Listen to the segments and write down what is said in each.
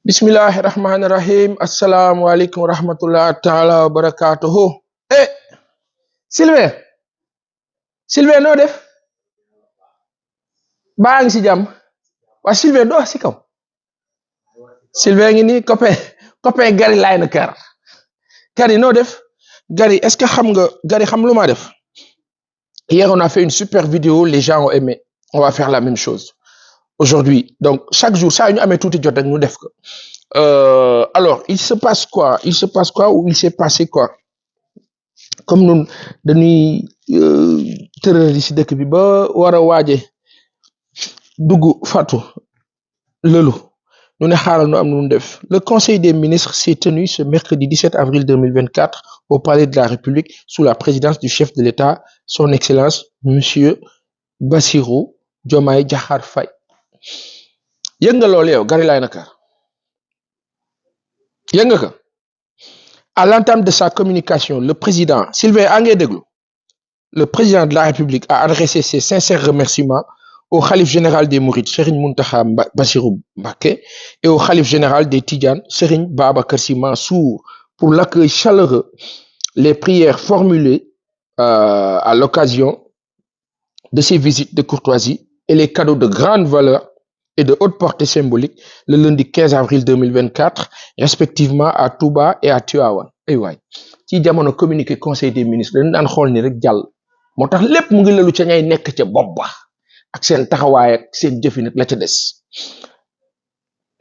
Bismillahirrahmanirrahim. Assalamu alaikum wa rahmatullahi ta'ala wa barakatuhu. Eh, Sylvain, Sylvain noo def? Baa ngi si jàmm. Waa Sylvain doo wax si kaw. Sylvain ngi nii copain Gary Lineker. Gary noo def? Gary, est-ce que Gary xam lu ma def? Hier, on a fait une super vidéo, les gens ont aimé. On va faire la même chose aujourd'hui. Donc, chaque jour, ça, nous avons tout dit, nous def ko. Alors, il se passe quoi ou il s'est passé quoi? Comme nous dañuy tërëri si dëkk bi ba war a waaje dugg fatu lëlu ñu ne xaaral nu am nu def. Le Conseil des ministres s'est tenu ce mercredi 17 avril 2024 au Palais de la République sous la présidence du chef de l'État, son Excellence Monsieur Bassirou Diomaye Diakhar Faye. Yëg nga loolu yow Gary Lineker yëg nga ko? À l'entame de sa communication, le président Sylvain Angé déglu, le président de la République a adressé ses sincères remerciements au khalife général des Mourides, Serigne Mountakha Bassirou Mbacké, et au khalife général des Tidjanes, Serigne Babacar Sy Mansour, pour l'accueil chaleureux, les prières formulées à l'occasion de ces visites de courtoisie et les cadeaux de grande valeur et de haute portée symbolique le lundi 15 avril 2024, respectivement à Touba et à Tivaouane. Ay waay ci jamono communiqué conseil des ministres dañ daan xool ni rek jàll moo tax lépp mu ngi lalu ca ñay nekk ca bopp ba ak seen taxawaay ak seen jëfi nag la ca des.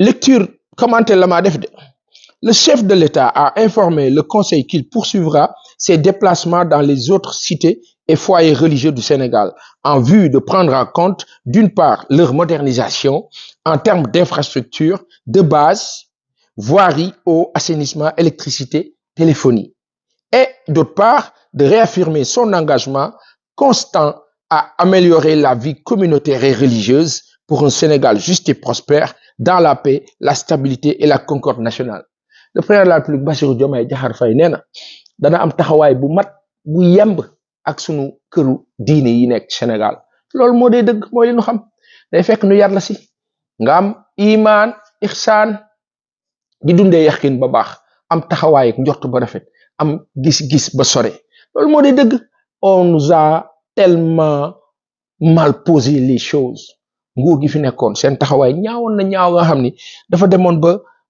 Lecture commenté la maa def de. Le chef de l'État a informé le conseil qu'il poursuivra ses déplacements dans les autres cités et foyers religieux du Sénégal en vue de prendre en compte, d'une part, leur modernisation en termes d'infrastructures de base, voirie, eau, assainissement, électricité, téléphonie, et d'autre part, de réaffirmer son engagement constant à améliorer la vie communautaire et religieuse pour un Sénégal juste et prospère dans la paix, la stabilité et la concorde nationale. Le président de la République Bassirou Diomaye Diakhar Faye nee na dana am taxawaay bu mat bu yemb ak sunu këru diine yi nekk Sénégal loolu moo dee dëgg mooy li ñu xam day fekk nu yar la si nga am imaan ixsaan di dundee yaqin ba baax am taxawaay ak njort ba rafet am gis-gis ba sore loolu moo dee dëgg. On nous a tellement mal posé les choses nguur gi fi nekkoon seen taxawaay ñaawoon na ñaaw nga xam ni dafa demoon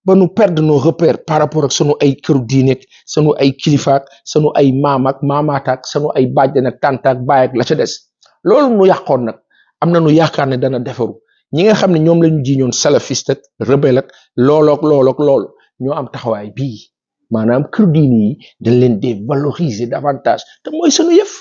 ba nous perdre nos repères par rapport ak sunu ay këru diine sunu ay kilifaak sunu ay maam ak maamaataak sunu ay bàjjan ak tàntaak baay ak la ca des loolu nu yàqoon nag am na nu yaakaar ne dana defaru ñi nga xam ne ñoom lañu jiñoon salafiste ak rebelle ak loolu ñoo am taxawaay bii maanaam këru diine yi dañ leen dévaloriser davantage te mooy sunu yëf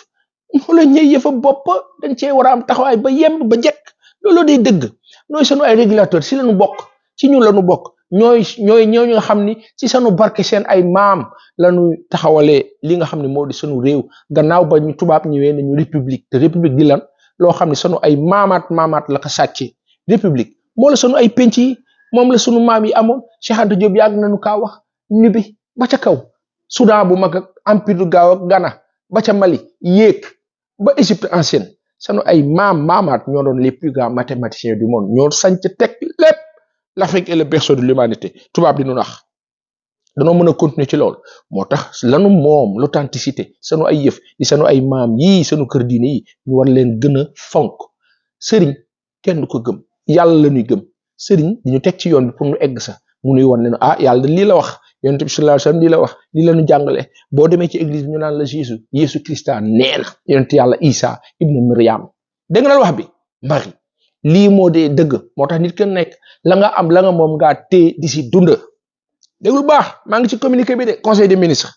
moo la ñëy yëfa bopp dañ cee war a am taxawaay ba yemb ba jekk loolu day dëgg nooy sunu ay régulateurs si lañu bokk ci ñun lañu bokk ñooy nga xam ni ci sunu barke seen ay maam lañu taxawalee li nga xam ne moo di sunu réew gannaaw ba ñu tubaab ñëwee nañu république te république di lan loo xam ne sunu ay maamaat la ko sàccee république moo la sunu ay penc yi moom la sunu maam yi amoon Cheikh Anta Diop yàgg nañu kaa wax ñu bi ba ca kaw Soudan bu mag ak empire du gaaw ak Ghana ba ca Mali yéeg ba Égypte ancienne sunu ay maamaat ñoo doon les plus grands mathématiciens du monde ñoo sanc teg lépp l'Afrique est le berceau de l'humanité tubaab di nu nax danoo mën a continuer ci loolu moo tax lanu moom l'authenticité sunu ay yëf yi sunu ay maam yii sunu kër diine yi ñu war leen gën a fonk sëriñ kenn du ko gëm yàlla la ñuy gëm sëriñ di ñu teg ci yoon bi pour ñu egg sa mu nuy wan ne yàlla lii la wax yonent bi sallallahu alayhi wasallam lii la wax lii la ñu jàngale boo demee ci église bi ñu naan la Jésus Christa nee na yonent yàlla Isa ibnu Maryam dégg nga wax bi Marie lii moo dee dëgg moo tax nit kenn nekk la nga am la nga moom ngaa téye di si dund déglu baax maa ngi ci communiqué bi de conseil des ministres.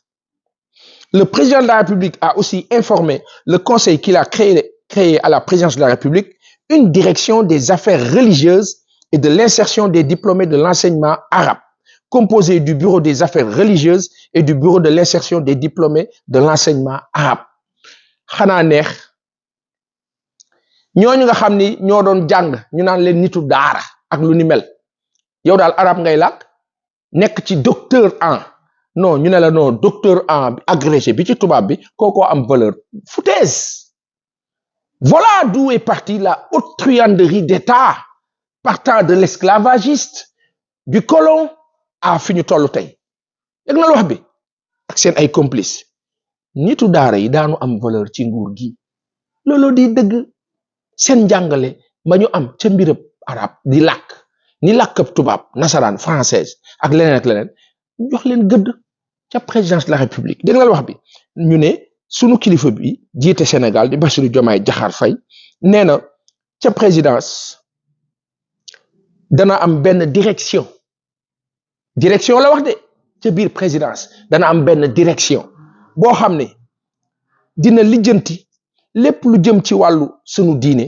Le président de la République a aussi informé le conseil qu'il a créé à la présidence de la République une direction des affaires religieuses et de l'insertion des diplômés de l'enseignement arabe composée du bureau des affaires religieuses et du bureau de l'insertion des diplômés de l'enseignement arabe. Xanaa neex ñooñu nga xam ni ñoo doon jàng ñu naan leen nitu daara ak lu ni mel yow daal arab ngay làkk nekk ci docteur en non ñu ne la non docteur en agrégé bi ci tubaab bi kookoo am valeur foutaise. Voilà d'où est partie la haute truanderie d'État partant de l'esclavagiste, du colon à fi ñu toll tey dégg na wax bi ak seen ay complice nitu daara yi daanu am valeur ci nguur gi loolu di dëgg seen njàngale ba ñu am ca mbirëb arab di làkk ni làkkab tubaab nasaraan française ak leneen jox leen gëdd ca présidence de la république dégg na wax bi ñu ne sunu kilifa bi jiite Sénégal di Bassirou Diomaye Diakhar Faye nee na ca présidence dana am benn direction la wax de ca biir présidence dana am benn direction boo xam ne dina lijjanti lépp lu jëm ci wàllu sunu diine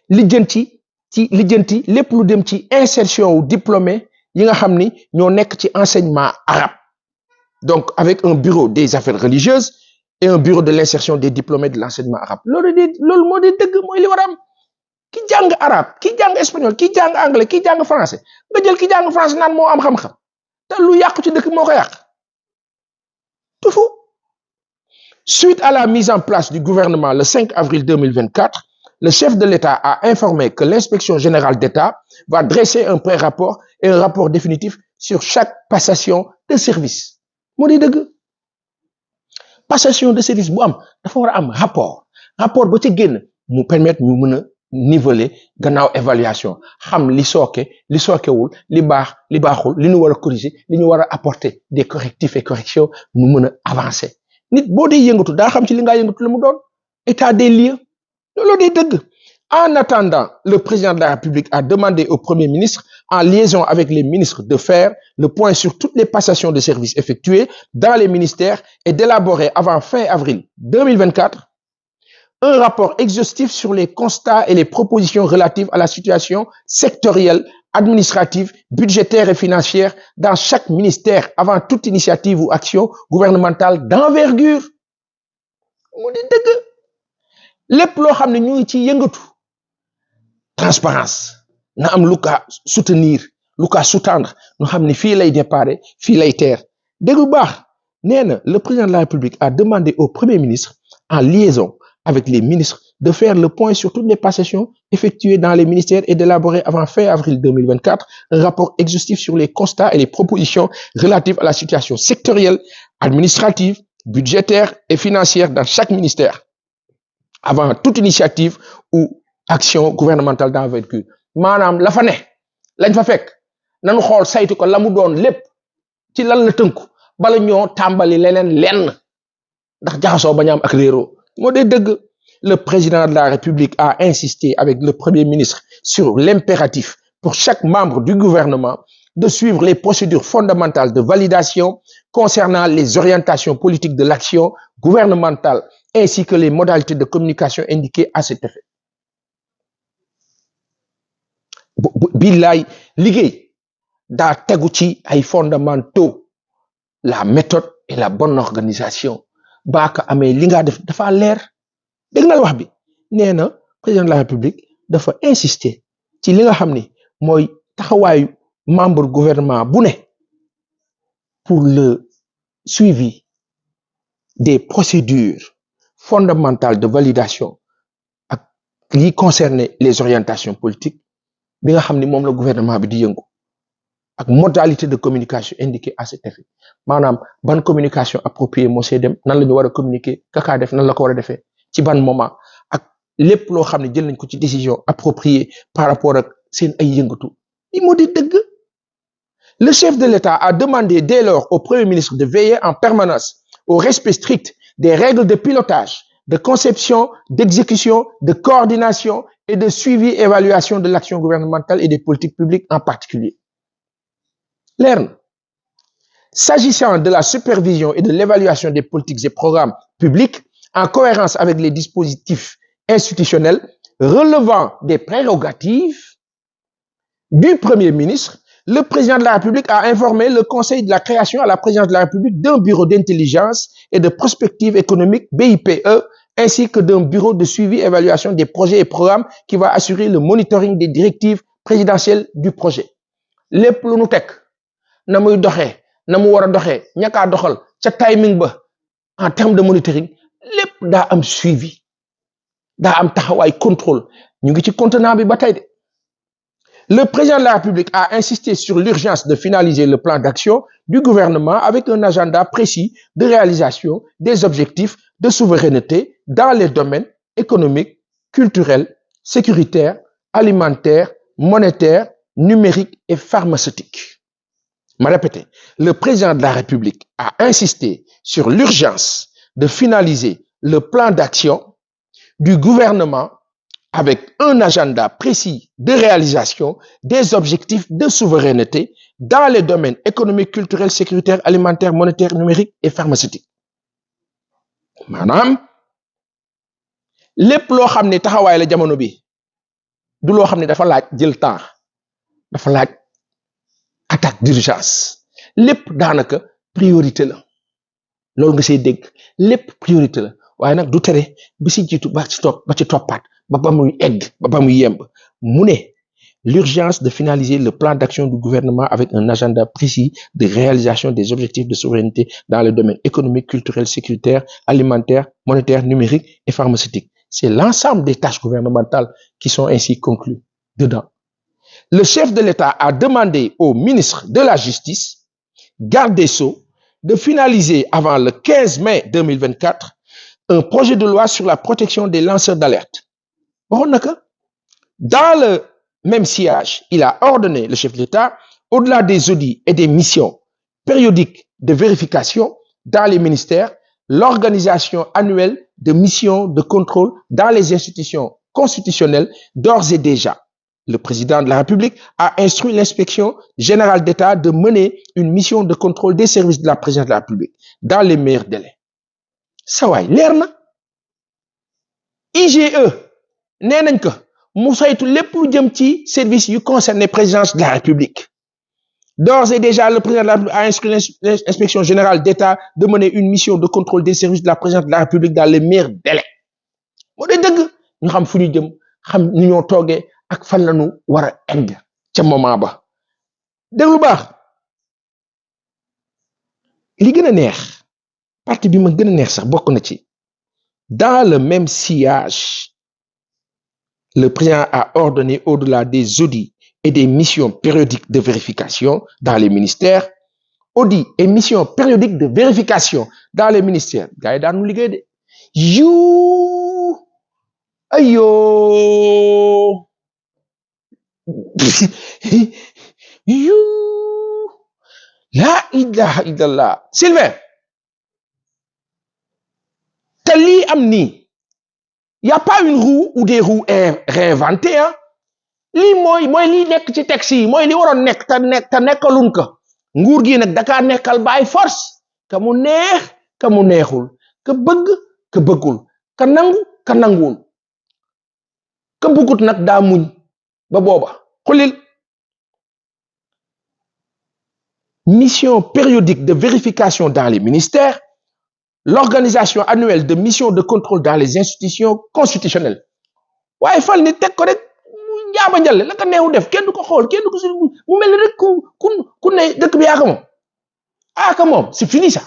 lijjanti lépp lu dem ci insertion wu diplômé yi nga xam ni ñoo nekk ci enseignement arabe donc avec un bureau des affaires religieuses et un bureau de l'insertion des diplômés de l'enseignement arabe loolu moo di dëgg mooy li war a am ki jàng arabe ki jàng espagnol ki jàng anglais ki jàng français nga jël ki jàng français naan moo am xam-xam te lu yàqu ci dëkk moo ko yàq tout fou. Suite à la mise en place du gouvernement le 5 avril 2024, le chef de l'État a informé que l'inspection générale d'État va dresser un pré-rapport et un rapport définitif sur chaque passation de service moo di dëgg passation de service bu am dafa war a am rapport ba ca génn mu permettre ñu mën a niveler gannaaw évaluation xam li sookewul li baax li baaxul li ñu war a corriger li ñu war a apporter des correctifs et corrections mu mën a avancer nit boo dee yëngatu daa xam ci li ngaa yëngatu la mu doon état des lieux loolu day dëgg. En attendant, le président de la République a demandé au Premier ministre, en liaison avec les ministres, de faire le point sur toutes les passations de services effectuées dans les ministères et d'élaborer avant fin avril 2024 un rapport exhaustif sur les constats et les propositions relatives à la situation sectorielle, administrative, budgétaire et financière dans chaque ministère avant toute initiative ou action gouvernementale d'envergure. Mu di dëgg lépp loo xam ne ñu ngi ci yëngatu transparence na am lu ka soutenir lu ka sous-tendre ñu xam ne fii lay déparé fii lay teer dégg bu baax nee na le président de la République a demandé au Premier ministre en liaison avec les ministres de faire le point sur toutes les passations effectuées dans les ministères et d'élaborer avant fin avril 2024 un rapport exhaustif sur les constats et les propositions relatives à la situation sectorielle, administrative, budgétaire et financière dans chaque ministère avant toute initiative ou action gouvernementale d'envergure maanaam la fa ne lañ fa fekk nañu xool saytu ko la mu doon lépp ci lan la tënku bala ñoo tàmbali lenn ndax jaxasoo bañ am ak réeroo moo dee dëgg. Le président de la République a insisté avec le Premier ministre sur l'impératif pour chaque membre du gouvernement de suivre les procédures fondamentales de validation concernant les orientations politiques de l'action gouvernementale ainsi que les modalités de communication indiquées à cet effet. Billaay liggéey daa tegu ci ay fondamentaux la méthode et la bonne organisation baa ko amee li nga def dafa leer dégg nga wax bi nee na président de la République dafa insister ci li nga xam ni mooy taxawaayu membre gouvernement bu ne pour le suivi des procédures fondamentales de validation ak yi concerner les orientations politiques bi nga xam ni moom la gouvernement bi di yëngu ak modalité de communication indiquée à cet effet maanaam ban communication appropriée moo see dem nan la ñu war a communiquer kakaa def nan la ko war a defee ci ban moment ak lépp loo xam ne jël nañ ko ci décision appropriée par rapport ak seen ay yëngatu li moo di dëgg. Le chef de l'État a demandé dès lors au Premier ministre de veiller en permanence au respect strict des règles de pilotage, de conception, d'exécution, de coordination et de suivi et évaluation de l'action gouvernementale et des politiques publiques en particulier. Leer na. S'agissant de la supervision et de l'évaluation des politiques et programmes publics en cohérence avec les dispositifs institutionnels relevant des prérogatives du Premier ministre, le président de la République a informé le Conseil de la création à la présidence de la République d'un bureau d'intelligence et de prospective économique BIPE ainsi que d'un bureau de suivi et évaluation des projets et programmes qui va assurer le monitoring des directives présidentielles du projet. lépp lu nu teg na muy doxee na mu war a doxee ñakaa doxal ca timing ba en termes de monitoring lépp daa am suivi daa am taxawaay contrôle ñu ngi ci contenant bi ba tey de Le président de la République a insisté sur l'urgence de finaliser le plan d'action du gouvernement avec un agenda précis de réalisation des objectifs de souveraineté dans les domaines économiques, culturels, sécuritaires, alimentaires, monétaires, numériques et pharmaceutiques. Je répète, le président de la République a insisté sur l'urgence de finaliser le plan d'action du gouvernement avec un agenda précis de réalisation des objectifs de souveraineté dans les domaines économiques, culturels, sécuritaires, alimentaires, monétaires, numériques et pharmaceutiques. Maanaam lépp loo xam ne taxawaay la jamono bi du loo xam ne dafa laaj jël temps dafa laaj attaque d'urgence lépp daanaka priorité la loolu nga see dégg lépp priorité la waaye nag du tere bi si jiitu ba ci toppaat ba muy egg ba muy yemb mu ne l'urgence de finaliser le plan d'action du gouvernement avec un agenda précis de réalisation des objectifs de souveraineté dans les domaines économiques, culturels, sécuritaires, alimentaires, monétaires, numériques et pharmaceutiques. C'est l'ensemble des tâches gouvernementales qui sont ainsi conclues dedans. Le chef de l'État a demandé au ministre de la Justice, garde des Sceaux, de finaliser avant le 15 mai 2024 un projet de loi sur la protection des lanceurs d'alerte. Dans le même sillage, il a ordonné, le chef de l'État, au-delà des audits et des missions périodiques de vérification dans les ministères, l'organisation annuelle de missions de contrôle dans les institutions constitutionnelles. D'ores et déjà, le président de la République a instruit l'inspection générale d'État de mener une mission de contrôle des services de la présidence de la République dans les meilleurs délais. Ça va, leer na IGE nee nañ ko mu saytu lépp lu jëm ci service yu concerné présidence de la République. D'ores et déjà, le président de la République a instruit l'inspection générale d'État de mener une mission de contrôle des services de la présidence de la République dans les meilleurs délais. moo dee dëgg ñu xam fu ñu jëm xam ni ñoo toogee ak fan la ñu war a egg ca moment ba déglu baax li gën a neex partie bi ma gën a neex sax bokk na ci dans le même sillage. Le président a ordonné au-delà des audits et des missions périodiques de vérification dans les ministères, audits et missions périodiques de vérification dans les ministères. Gars yi daanu liggéey de yu ayo yu la ilaha illallah. Sylvain te lii am nii il n'y a pas une roue ou des roues réinventées hein. Lii mooy lii nekk ci texte yi mooy li waroon nekk te nekkaluñ ko nguur gi nag daka nekkal by force ka mu neex ka mu neexul ka bëgg ka bëggul ka nangu ka nanguwul ka bëggut nag daa muñ ba booba xulil mission périodique de vérification dans les ministères, l'organisation annuelle de missions de contrôle dans les institutions constitutionnelles. waaye fal ni teg ko rek njaaba njale la ka neewu def kenn du ko xool kenn du ko si mu mel rek ku ne dëkk bi yaa ko moom ka moom c'est fini ça.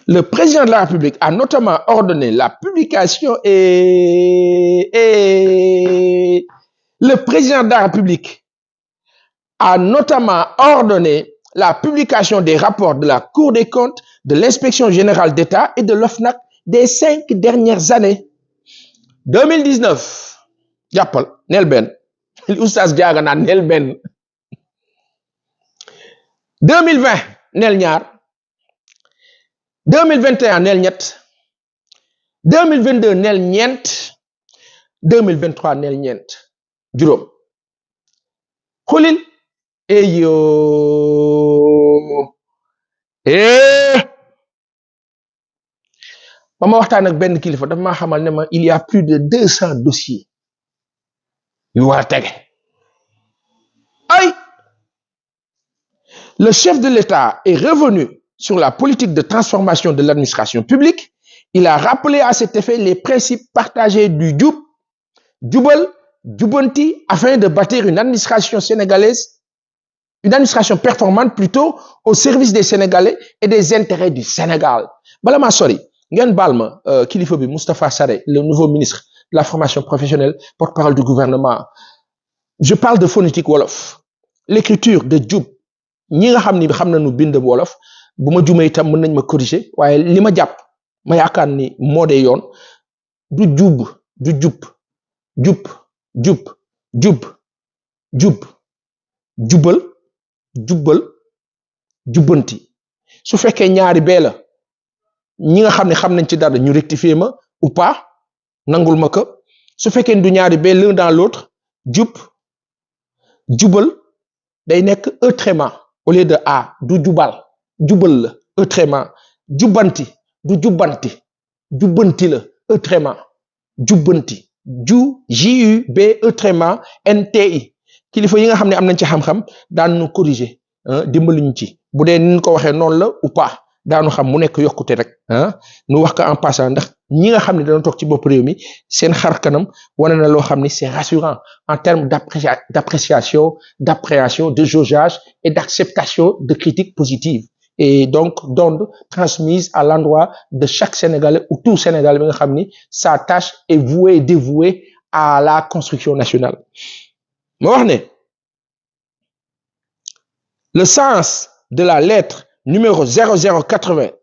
Le président de la République a notamment ordonné la publication le président de la République a notamment ordonné la publication des rapports de la Cour des comptes, de l'Inspection générale d'État et de l'OFNAC des 5 dernières années. 2019, jàppal nel benn li oustaz jaaga naan nel benn 2020 nel ñaar 2021 nel ñett 2022 nel ñeent 2023 nel ñeent juróom xulil eyo ba ma waxtaan ak benn kilifa dafa maa xamal ne ma il y a plus de 200 dossiers yu war a tege ay le chef de l'État est revenu sur la politique de transformation de l'administration publique. Il a rappelé à cet effet les principes partagés du jub jubal jubanti afin de bâtir une administration sénégalaise, une administration performante plutôt au service des Sénégalais et des intérêts du Sénégal. Bala maa sori ngeen baal ma kilifa bi Moustapha Sarré, le nouveau ministre de la formation professionnelle, porte-parole du gouvernement. Je parle de phonétique wolof. L'écriture de jub ñi nga xam ni xam nañu bind wolof bu ma jumee itam mën nañ ma corriger waaye li ma jàpp ma yaakaar ni moo dee yoon du jub du jub jub jub jub jub jubal jubbal jubbanti su fekkee ñaari bee la ñi nga xam ne xam nañ ci dara ñu rectifier ma ou pas nangul ma ko su fekkee du ñaari bee l'un dans l'autre jub jubal day nekk e tréma au lieu de a du jubal jubal la e tréma jubbanti du jubbanti jubbanti la e tréma jubbanti J-U-B e tréma N-T-I kilifa yi nga xam ne am nañ ci xam-xam daan ñu corriger dimbali ñu ci bu dee ni ñu ko waxee noonu la ou pas daanu xam mu nekk yokkute rek nu wax ko en passant ndax ñi nga xam ne dañoo toog ci bopp réew mi seen xar kanam wane na loo xam ni c'est rassurant en termes d'appréciation d'appréhension de jaugeage et d'acceptation de critiques positives et donc d'ondes transmises à l'endroit de chaque Sénégalais ou tout Sénégalais bi nga xam ni sa tâche est vouée et dévouée à la construction nationale ma wax ne le sens de la lettre numéro 0087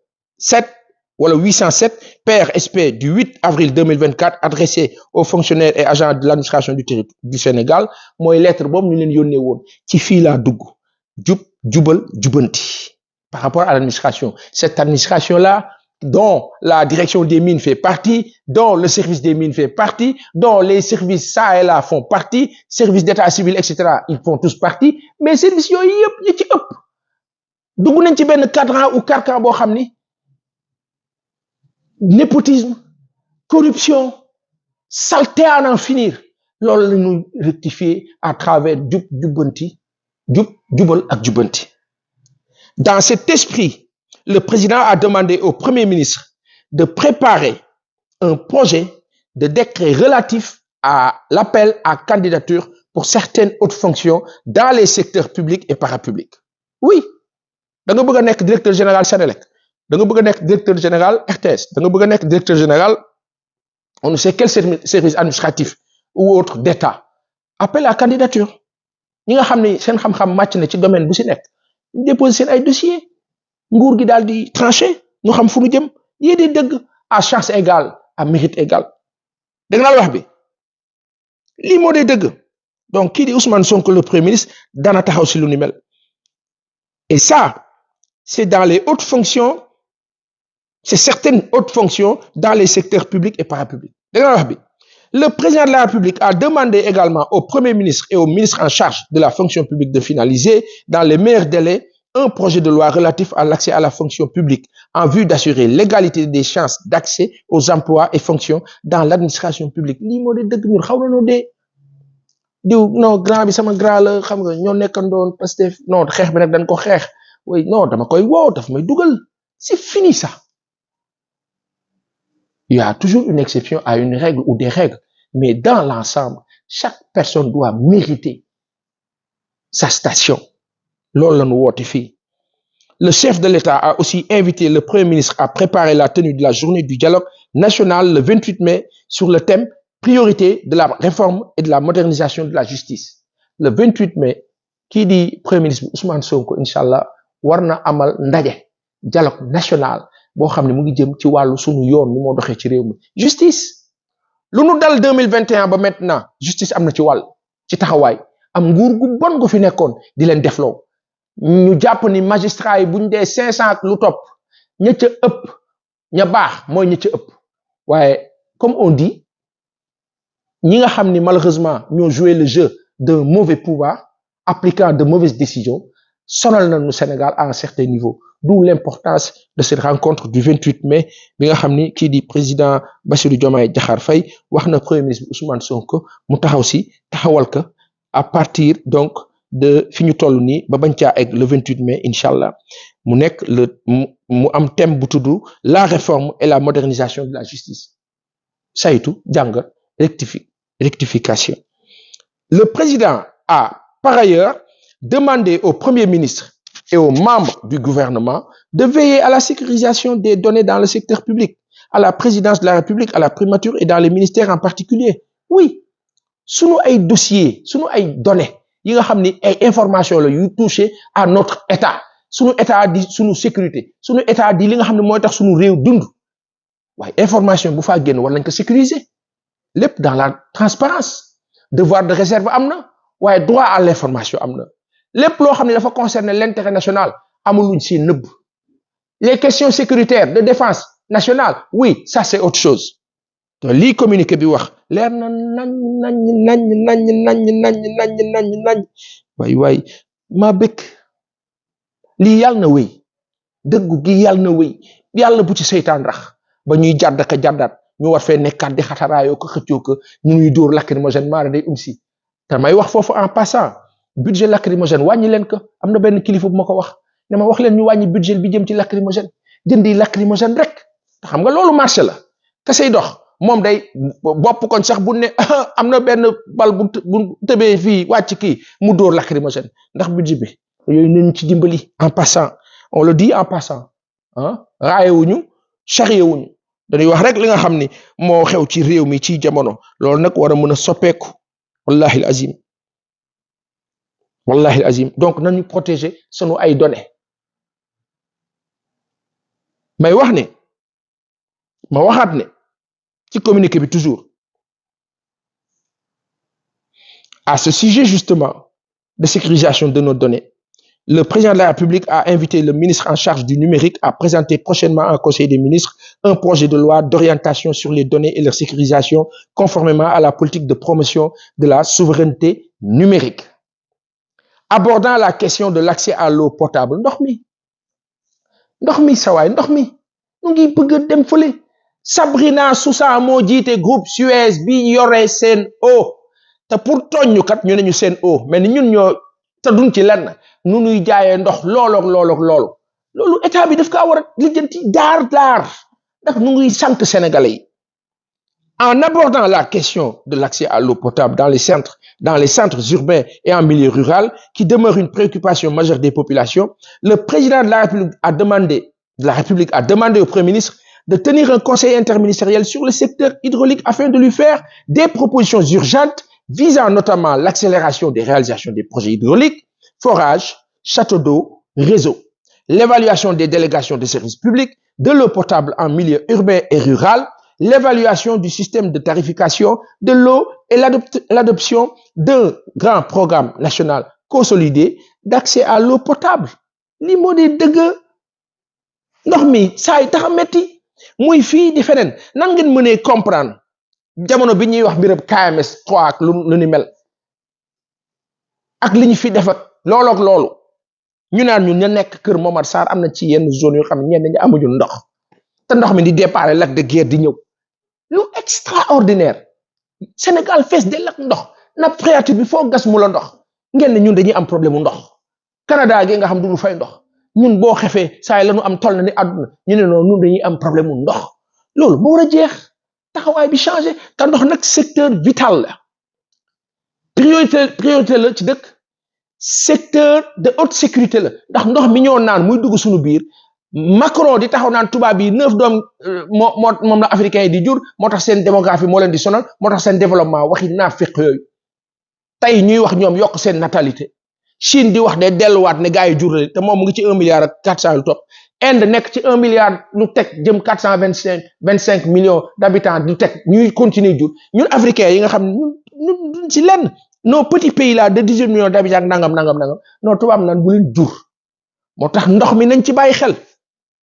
wala 807 PRSP du 8 avril 2024 adressé aux fonctionnaires et agents de l'administration du Sénégal mooy lettre boobu ñu leen yónnee woon ci fii laa dugg jubal jubanti par rapport à l'administration cette administration-là dont la direction des mines fait partie dont le service des mines fait partie dont les services ça et là font partie service d'état civil etc ils font tous partie mais services yooyu yëpp yi ci ëpp dugg nañ ci benn cadran ou carcan boo xam ni népotisme corruption saleté à n'en finir loolu la ñu rectifier à travers jubbanti jubal ak jubbanti dans cet esprit le président a demandé au Premier ministre de préparer un projet de décret relatif à l'appel à candidature pour certaines hautes fonctions dans les secteurs publics et parapublics. Oui, da nga bëgg a nekk directeur général Sénélec, da nga bëgg a nekk directeur général RTS, da nga bëgg a nekk directeur général on ne sait quel service administratif ou autre d'État. Appel à candidature. ñi nga xam ne seen xam-xam màcc na ci domaine bu si nekk déposer seen ay dossiers. nguur gi daal di tranché ñu xam fu ñu jëm yii di dëgg à chance égale à mérite égal dégg naa la wax bi lii moo dee dëgg donc kii di Ousmane Sonko le premier ministre dana taxaw si lu ni mel et ça c'est dans les hautes fonctions c'est certaines hautes fonctions dans les secteurs publics et parapublics dégg naa la wax bi le président de la République a demandé également au premier ministre et au ministre en charge de la fonction publique de finaliser dans les meilleurs délais un projet de loi relatif à l'accès à la fonction publique en vue d'assurer l'égalité des chances d'accès aux emplois et fonctions dans l'administration publique lii moo di dëgg ñun xaw nañoo dee diw non grand bi sama grand la xam nga ñoo nekkandoon Pastef non xeex bi nag dañ ko xeex oui non dama koy woo daf may dugal c'est fini ça il y a toujours une exception à une règle ou des règles mais dans l'ensemble chaque personne doit mériter sa station loolu la ñu woote fii le chef de l'État a aussi invité le Premier ministre à préparer la tenue de la journée du dialogue national le 28 mai sur le thème priorité de la réforme et de la modernisation de la justice le 28 mai kii di Premier ministre bi Ousmane Sonko incha allah war na amal ndaje dialogue national boo xam ne mu ngi jëm ci wàllu sunu yoon ni moo doxee ci réew mi justice lu nu dal 2021 ba maintenant justice am na ci wàll ci taxawaay am nguur gu bon gu fi nekkoon di leen defloo ñu jàpp ni magistrat yi buñ dee 500 lu topp ña ca ëpp ña baax mooy ña ca ëpp waaye comme on dit ñi nga xam ni malheureusement ñoo joué le jeu d'un mauvais pouvoir appliquant de mauvaises décisions sonal nañu Sénégal à un certain niveau d'où l'importance de cette rencontre du 28 mai bi nga xam ni kii di président Bassirou Diomaye Diakhar Faye wax na premier ministre Ousmane Sonko mu taxaw si taxawal ko à partir donc de fi ñu toll nii ba bañ caa egg le 28 mai incha allah mu nekk mu am thème bu tudd la réforme et la modernisation de la justice saytu jàng rectification. Le président a par ailleurs demandé au Premier ministre et aux membres du gouvernement de veiller à la sécurisation des données dans le secteur public à la présidence de la République, à la primature et dans les ministères en particulier. Oui, sunu ay dossiers sunu ay données yi nga xam ni ay information la yu touché à notre état sunu état di sunu sécurité sunu état di li nga xam ne mooy tax sunu réew dund waaye information bu faa génn war nañ ko sécuriser lépp dans la transparence devoir de réserve am na waaye droit à l'information am na lépp loo xam ne dafa concerner l'intérêt national amul luñ si nëbb les questions sécuritaires de défense nationale oui ça c'est autre chose te lii communiqué bi wax leer na nañ waay maa bëgg lii yàlla na wéy dëggu gi yàlla na wéy yàlla bu ci seytaan rax ba ñuy jàdd ka jàddaat ñu war fee nekkaat di xataraayoo ko xëccoo ko ñu ñuy dóor lacrymogène maara day si te may wax foofu en passant budget lacrymogène wàññi leen ko am na benn kilifa bu ma ko wax ne ma wax leen ñu wàññi budget bi jëm ci lacrymogène jëndi lacrymogène rek te xam nga loolu marché la kasey dox moom day bopp koñ sax bu ne am na benn bal bu tëbee fii wàcc kii mu dóor lacrymogène ndax budget bi yooyu nañu ci dimbali en passant on le dit en passant ah raayewuñu charriewuñu dañuy wax rek li nga xam ni moo xew ci réew mi ci jamono loolu nag war a mën a soppeeku wallahi al azim donc nañu protéger sunu ay données may wax ne ma waxaat ne ci communiqué bi toujours à ce sujet justement de sécurisation de nos données le président de la République a invité le ministre en charge du numérique à présenter prochainement en Conseil des ministres un projet de loi d'orientation sur les données et leur sécurisation conformément à la politique de promotion de la souveraineté numérique abordant la question de l'accès à l'eau potable ndox mi sawaay ndox mi mu ngi bëgg a dem fële Sabrina Sousa moo jiite groupe Suez bi yore Sen'Eau te pour tooñ ñu kat ñu ne ñu Sen'Eau mais ni ñun ñoo te duñ ci lenn nu nuy jaayee ndox loolu état bi daf kaa war a lijjanti daar ndax nu ngi sant sénégalais yi en abordant la question de l'accès à l'eau potable dans les centres urbains et en milieu rural qui demeure une préoccupation majeure des populations le président de la République a demandé au Premier ministre de tenir un conseil interministériel sur le secteur hydraulique afin de lui faire des propositions urgentes visant notamment l'accélération des réalisations des projets hydrauliques, forages, châteaux d'eau, réseaux, l'évaluation des délégations de services publics, de l'eau potable en milieu urbain et rural, l'évaluation du système de tarification de l'eau et l'adoption d'un grand programme national consolidé d'accès à l'eau potable. li moo di dëgg ndox mi saa yi tax a metti muy fii di feneen nan ngeen mënee comprendre jamono bi ñuy wax mbirab KMS 3 ak lu ni mel ak li ñu fi def ak loolu ñu naan ñu nekk kër Momar Sarr am na ci yenn zone yoo xam ne ñenn ñi amuñu ndox te ndox mi di départ lac de Guiers di ñëw lu extraordinaire Sénégal fees del ak ndox nappe phréatique bi foo gas mu la ndox ngeen ne ñun dañuy am problème mu ndox Canada gi nga xam duñu fay ndox ñun boo xefee saa yi la ñu am toll na ni àdduna ñu ne noonu ñun dañuy am problème mu ndox loolu moo war a jeex taxawaay bi changé te ndox nag secteur vital la priorité la ci dëkk secteur de haute sécurité la ndax ndox mi ñoo naan muy dugg suñu biir Macron di taxaw naan tubaab yi 9 doom moom la africain yi di jur moo tax seen démographie moo leen di sonal moo tax seen développement waxi naafiq yooyu tey ñuy wax ñoom yokk seen natalité Chine di wax ne delluwaat ne gars yi jur la te moom mu ngi ci 1 milliard ak 400 lu topp Inde nekk ci 1 milliard lu teg jëm 425 millions d'habitants du teg ñuy continuer jur ñun africains yi nga xam ne ñun ci lenn nos petits pays là de 18 millions d'habitants nangam non tubaab naan bu leen jur moo tax ndox mi nañ ci bàyyi xel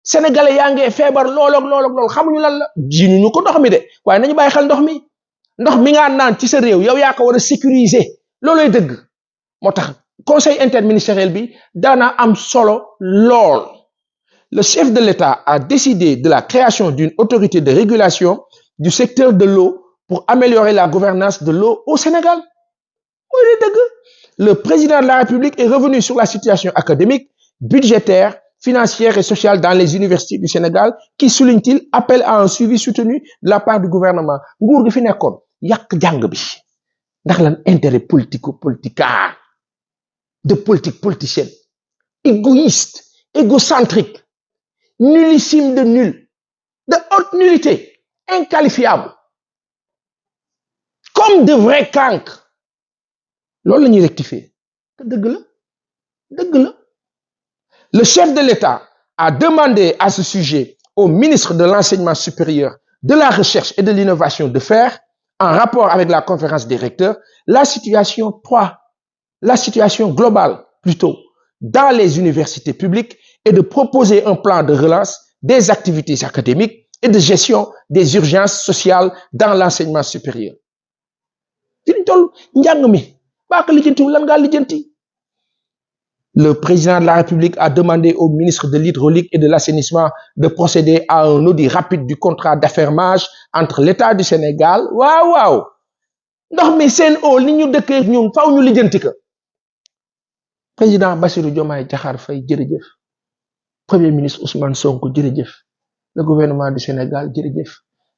sénégalais yaa ngi feebar lool xamuñu lan la jiinuñu ko ndox mi de waaye nañu bàyyi xel ndox mi nga naan ci sa réew yow yaa ko war a sécuriser looloy dëgg moo tax conseil interministériel bi daana am solo lool le chef de l'État a décidé de la création d'une autorité de régulation du secteur de l'eau pour améliorer la gouvernance de l'eau au Sénégal mooy dëgg le président de la République est revenu sur la situation académique budgétaire financière et sociale dans les universités du Sénégal qui souligne-t-il appelle à un suivi soutenu de la part du gouvernement nguur gi fi nekkoon yàq jàng bi ndax lan intérêt politique de politique politicienne égoïste égocentrique nullissime de nul de haute nullité, inqualifiable, comme de vrais cancres. Loolu la ñuy rectifier. Dëgg la. Le chef de l'État a demandé à ce sujet au ministre de l'Enseignement supérieur, de la Recherche et de l'Innovation de faire, en rapport avec la conférence des recteurs, la situation globale plutôt, dans les universités publiques et de proposer un plan de relance des activités académiques et de gestion des urgences sociales dans l'enseignement supérieur. Le président de la République a demandé au ministre de l'Hydraulique et de l'Assainissement de procéder à un audit rapide du contrat d'affermage entre l'État du Sénégal. Waaw. Ndox mi Sen'Eau li ñu dëkkee ñun faaw ñu lijjanti ko. Président Bassirou Diomaye Diakhar Faye jërëjëf. Premier ministre Ousmane Sonko jërëjëf. Le gouvernement du Sénégal jërëjëf.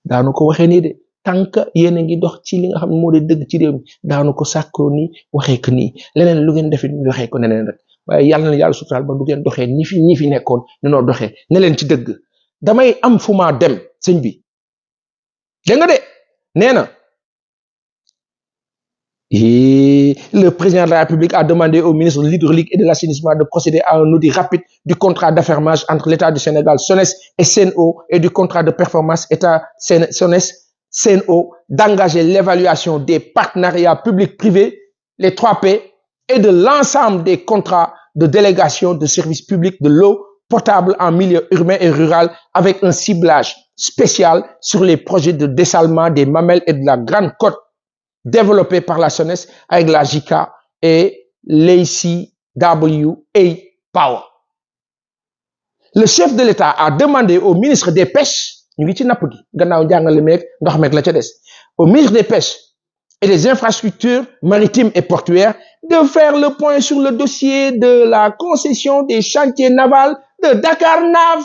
Daanu ko waxee nii de tant que yéen a ngi dox ci li nga xam ne moo di dëgg ci réew mi daanu ko sàkkoo nii waxee ko nii leneen lu ngeen defit ñu waxee ko neneen rek. waaye yàlla na yàlla suturaal ba du ngeen doxee ñi fi nekkoon ñu noo doxee ne leen ci dëgg damay am fu ma dem sëñ bi dégg nga de nee na le président de la République a demandé au ministre de l'Hydraulique et de l'Assainissement de procéder à un audit rapide du contrat d'affermage entre l'État du Sénégal, SONES et Sen'Eau et du contrat de performance État SONES Sen'Eau, d'engager l'évaluation des partenariats publics-privés, les 3P, et de l'ensemble des contrats de délégation de services publics de l'eau potable en milieu urbain et rural avec un ciblage spécial sur les projets de dessalement des Mamelles et de la Grande Côte développés par la SONES avec la JICA et l'ACWA Power. Le chef de l'État a demandé au ministre des Pêches, au ministre des Pêches et des Infrastructures maritimes et portuaires de faire le point sur le dossier de la concession des chantiers navals de Dakar Nav.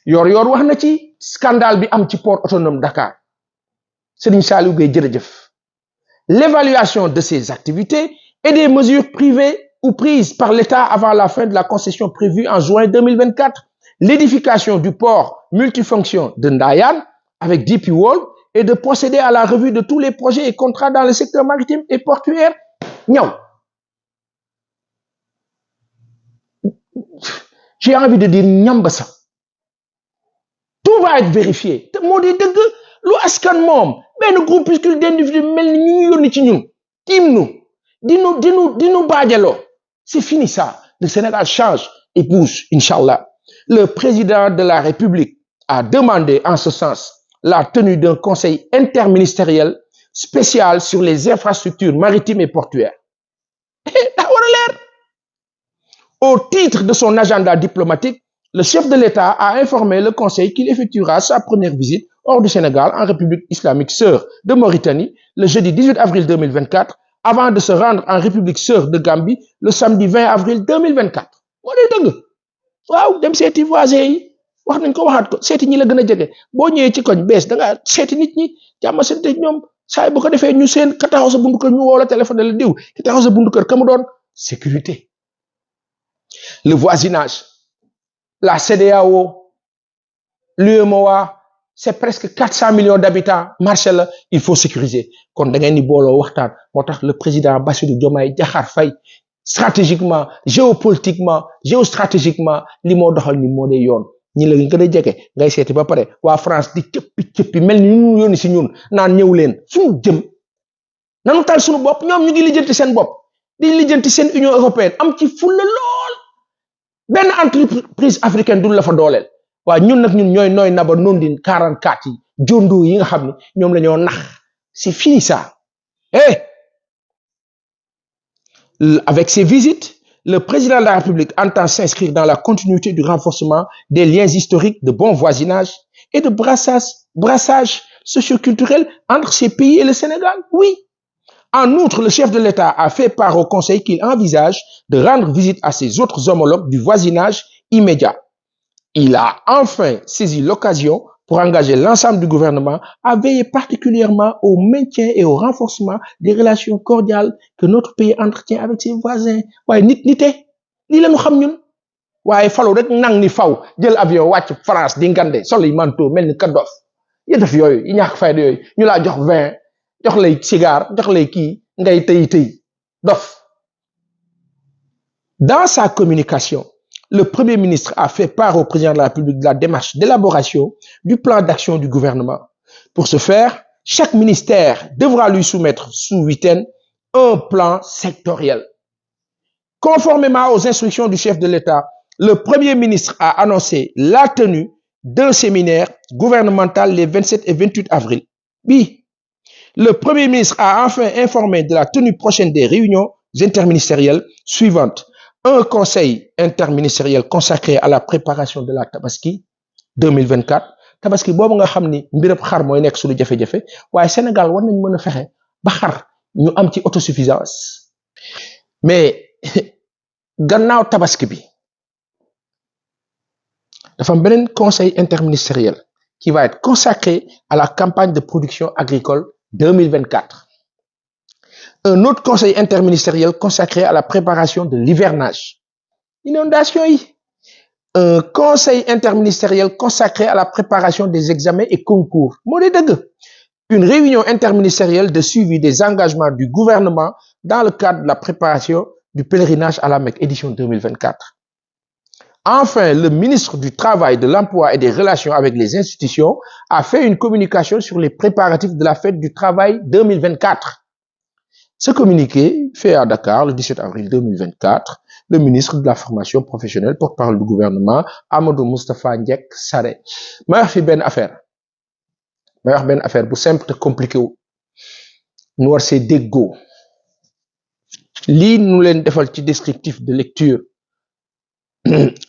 Yor wax na ci scandale bi am ci port autonome Dakar. Serigne Saliou Gueye jërëjëf. L'évaluation de ces activités et des mesures privées ou prises par l'État avant la fin de la concession prévue en juin 2024. L'édification du port multifonction de Ndayane avec DP World et de procéder à la revue de tous les projets et contrats dans le secteur maritime et portuaire. J'ai envie de dire ñambasa. Tout va être vérifié. Moo di dëgg lu askan moom benn groupuscule d'individus mel ni ñu yónni ci ñun tiim nu di nu baajaloo. C'est fini ça. Le Sénégal change et bouge, Inch'Allah. Le président de la République a demandé en ce sens la tenue d'un conseil interministériel spécial sur les infrastructures maritimes et portuaires. Au titre de son agenda diplomatique, le chef de l'État a informé le conseil qu'il effectuera sa première visite hors du Sénégal en République islamique sœur de Mauritanie le jeudi 18 avril 2024 avant de se rendre en République sœur de Gambie le samedi 20 avril 2024. moo dee dëgg waaw dem seeti voisins yi wax nañ ko waxaat ko seeti ñi la gën a jege boo ñëwee ci koñ bees da nga seeti nit ñi jàmm sante ñoom saay bu ko defee ñu seen ka taxaw sa bundu kër ñu woo la téléphone la diw ki taxaw sa bundu kër ka mu doon sécurité. Le voisinage, la CEDEAO, l'UEMOA, c'est presque 400 millions d'habitants. Marché là, il faut sécuriser. Kon da ngeen ni booloo waxtaan moo tax le président Bassirou Diomaye Diakhar Faye stratégiquement, géopolitiquement, géostratégiquement li moo doxal ni moo dee yoon ñi la gën a jege ngay seeti ba pare waa France di cëppi mel ni ñu yónni si ñun naan ñëw leen suñu jëm nanu tal suñu bopp ñoom ñu ngi lijjanti seen bopp di lijjanti seen Union européenne am ci fulla lool benn entreprise africaine du la fa dooleel waaye ñun nag ñun ñooy nooy naba nondin 44 yi jondo yi nga xam ne ñoom la ñoo nax c'est fini ça. Avec ces visites, le président de la République entend s'inscrire dans la continuité du renforcement des liens historiques de bon voisinage et de brassage socioculturel entre ces pays et le Sénégal. Oui. En outre, le chef de l'État a fait part au Conseil qu'il envisage de rendre visite à ses autres homologues du voisinage immédiat. Il a enfin saisi l'occasion pour engager l'ensemble du gouvernement à veiller particulièrement au maintien et au renforcement des relations cordiales que notre pays entretient avec ses voisins. waaye nite lii la ñu xam ñun waaye falu rek nang ni faw jël avion wàcc France di ngande sol yi manteau mel ni ka dof yi def yooyu yi ñàkk fayda yooyu ñu laa jox vin jox lay cigare jox lay kii ngay tëy dof. Dans sa communication, le Premier ministre a fait part au président de la République de la démarche d'élaboration du plan d'action du gouvernement. Pour ce faire, chaque ministère devra lui soumettre sous huitaine un plan sectoriel. Conformément aux instructions du chef de l'État, le Premier ministre a annoncé la tenue d'un séminaire gouvernemental les 27 et 28 avril. Oui, le Premier ministre a enfin informé de la tenue prochaine des réunions interministérielles suivantes. Un conseil interministériel consacré à la préparation de la Tabaski 2024. Tabaski boobu nga xam ni mbirab xar mooy nekk suñu jafe-jafe waaye Sénégal war nañ mën a fexe ba xar ñu am ci autosuffisance mais gannaaw Tabaski bi dafa am beneen conseil interministériel qui va être consacré à la campagne de production agricole 2024. Un autre conseil interministériel consacré à la préparation de l'hivernage. Inondation yi. Un conseil interministériel consacré à la préparation des examens et concours. Moo di dëgg. Une réunion interministérielle de suivi des engagements du gouvernement dans le cadre de la préparation du pèlerinage à la Mecque, édition 2024. Enfin, le ministre du Travail, de l'Emploi et des Relations avec les institutions a fait une communication sur les préparatifs de la fête du travail 2024. Ce communiqué, fait à Dakar le 17 avril 2024, le ministre de la Formation professionnelle, porte-parole du gouvernement, Amadou Moustapha Ndiek Sarré. Ma wax fi benn affaire bu simple te compliqué wu nu war see déggoo lii nu leen defal ci descriptif de lecture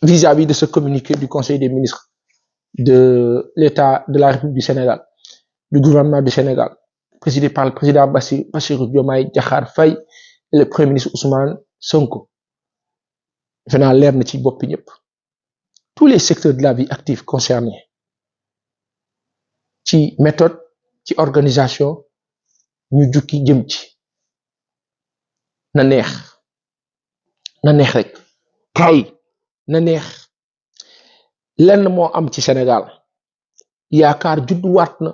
vis-à-vis de ce communiqué du Conseil des ministres de l'État de la République du Sénégal, du gouvernement du Sénégal, présidé par le président Bassirou Diomaye Diakhar Faye et le Premier ministre Ousmane Sonko. Venant leer na ci boppi ñëpp. Tous les secteurs de la vie active concernés ci méthode ci organisation ñu jukki jëm ci na neex rek kay na neex lenn moo am ci Sénégal yaakaar judduwaat na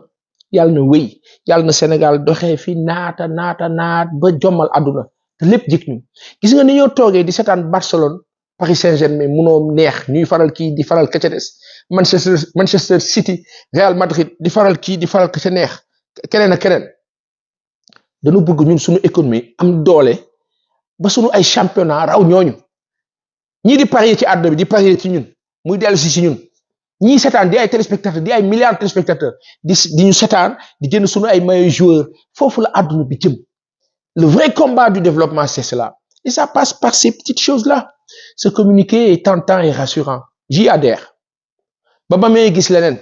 yàlla na wéy yàlla na Sénégal doxee fi naat ba jommal àdduna te lépp jik ñu gis nga ni ñoo toogee di seetaan Barcelone Paris Saint-Germain munoo neex ñuy faral kii di faral ka ca des Manchester City Real Madrid di faral kii di faral ka ca neex keneen ak keneen dañu bëgg ñun suñu économie am doole ba suñu ay championnat raw ñooñu ñii di parier ci àdduna bi di parier ci ñun muy dellu si ci ñun ñii seetaan di ay téléspectateurs di ay milliards de téléspectateurs di ñu seetaan di jënd suñu ay meilleurs joueurs foofu la àdduna bi jëm. Le vrai combat du développement c'est cela et ça passe par ces petites choses-là. Ce communiqué est tentant et rassurant. J'y adhère. ba may gis leneen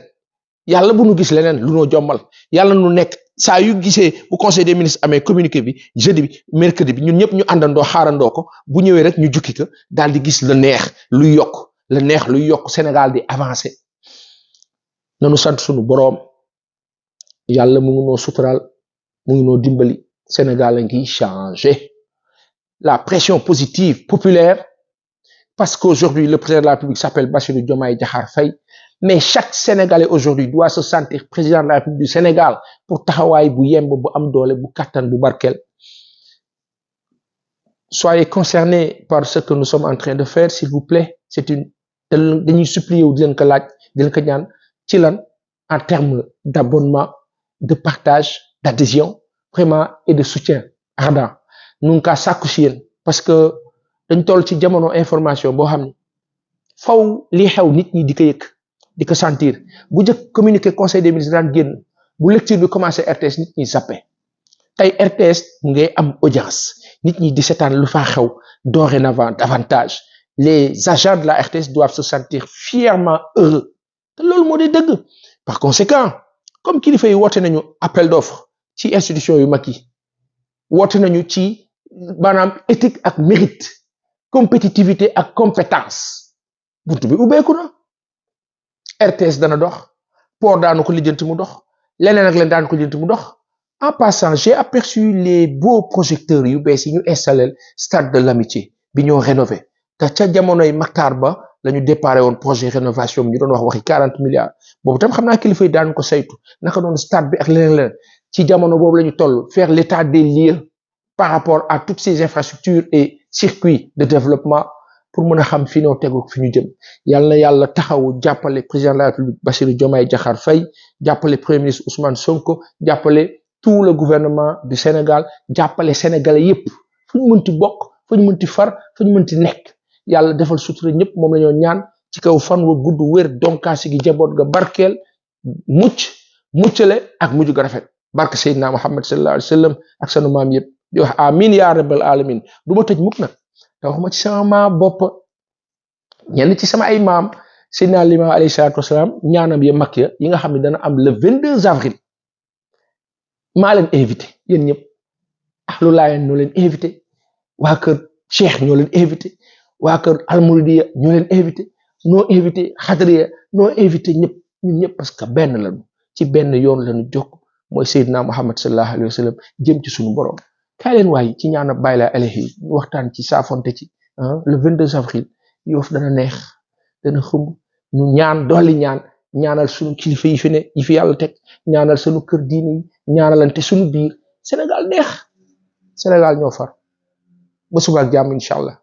yàlla bu nu gis leneen lu noo jommal yàlla nu nekk saa yu gisee bu conseil des ministres amee communiqué bi jeudi bi mercredi bi ñun ñëpp ñu àndandoo xaarandoo ko bu ñëwee rek ñu jukki ko daal di gis le neex luy yokk Sénégal di avancer nanu sant sunu boroom yàlla mu ngi noo sutural mu ngi noo dimbali Sénégal a ngi changer la pression positive populaire parce qu'aujourd'hui le président de la République s'appelle Bassirou Diomaye Diakhar Faye. Mais chaque Sénégalais aujourd'hui doit se sentir président de la République du Sénégal pour taxawaay bu yemb bu am doole bu kattan bu barkel. Soyez concernés par ce que nous sommes en train de faire, s'il vous plaît. Dañuy supplier wu di leen ko laaj di leen ko ñaan ci lan en termes d'abonnement, de partage, d'adhésion, vraiment et de soutien ardent. Nu ngi kaa sàkku ci yéen parce que dañ toll ci jamono information boo xam ne faw li xew nit ñi di ko yëg. di ko sentir bu njëkk communiqué conseil des ministres daan génn bu lecture bi commencé RTS nit ñi zappé tey RTS mu ngay am audience nit ñi di seetaan lu faa xew dorénavant davantage les agents de la RTS doivent se sentir fièrement heureux te loolu moo di dëgg par conséquent comme kilifa yi woote nañu appel d'offre ci institution yu mag yi woote nañu ci maanaam éthique ak mérite compétitivité ak compétence buntu bi ubbeeku na RTS dana dox port daanu ko lijjanti mu dox leneen ak leen daanu ko lijjanti mu dox en passant j'ai aperçu les beaux projecteurs yu bees yi ñu installé stade de l'amitié bi ñoo rénové te ca jamonoy Matar Ba la ñu déparé woon projet rénovation bi ñu doon wax waxi 40 milliards boobu tam xam naa kilifa yi daan ko saytu naka doon stade bi ak leneen ci jamono boobu la ñu toll faire l'état des lieux par rapport à toutes ces infrastructures et circuits de développement pour mën a xam fi noo tegu fi ñu jëm yàlla na yàlla taxawu jàppale président de la République Bassirou Diomaye Diakhar Faye jàppale premier ministre Ousmane Sonko jàppale tout le gouvernement du Sénégal jàppale sénégalais yépp fu ñu mënti bokk fu ñu mënti far fu ñu mënti nekk yàlla defal sutura ñëpp moom la ñoo ñaan ci kaw fan wa gudd wér donkaasi gi jaboot ga barkeel muccale ak mujj ga rafet barke Seydina Muhammad sallallahu alayhi wa sallam ak sanu maam yëpp di wax amin ya rabbal alamin du ma tëj mukk nag te waxuma ci sama maam bopp ñenn ci sama ay maam Seydina Limaamu alayhi salaatu wasalaam ñaanam ya mag ya yi nga xam ne dana am le 22 avril maa leen invité yéen ñëpp ahlu Laayeen ñoo leen invité waa kër Cheikh ñoo leen invité waa kër Almouridiya ñoo leen invité noo invité Xadriya noo invité ñëpp ñun ñëpp parce que benn lañu ci benn yoon lañu jokk mooy Seydina Muhammad sallallahu alayhi wa sallam jëm ci suñu borom kaay leen waaye ci ñaana Baay Laay alayhi ñu waxtaan ci saafonte ci le 22 avril Yoff dana neex dana xumb ñu ñaan dolli ñaanal suñu kilifa yi fi ne yi fi yàlla teg ñaanal suñu kër diine yi ñaanalante suñu biir Sénégal neex Sénégal ñoo far ba suba ak jàmm incha allah